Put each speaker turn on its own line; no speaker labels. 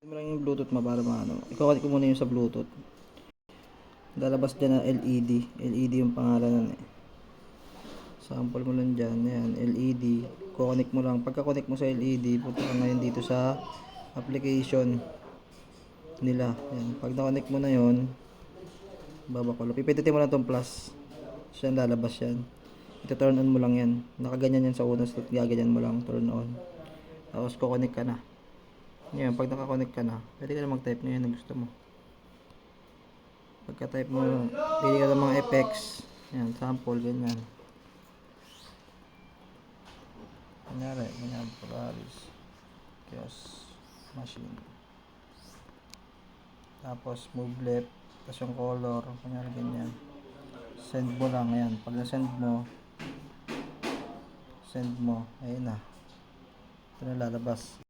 Mo lang yung Bluetooth mo para maano. I-connect ko muna yung sa Bluetooth. Lalabas dyan na LED. LED yung pangalan nun eh. Sample mo lang dyan. Ayan, LED. Connect mo lang. Pagka-connect mo sa LED, punta ka ngayon dito sa application nila. Ayan. Pag na-connect mo na yon, babakulo. Pipindutin mo lang tong plus. So yan, lalabas yan. Ito turn on mo lang yan. Nakaganyan yan sa una. So gaganyan mo lang. Turn on. Tapos kukonek ka na. Yan, pag nakakonect ka na, pwede ka na mag-type na yun na gusto mo. Pagka-type mo, pili ka ng mga effects. Yan, sample, ganyan. Kunyari, Polaris. Chaos Machine. Tapos, move left. Tapos yung color, kunyari ganyan. Send mo lang, yan. Pag na-send mo, ayun na. Ito na lalabas.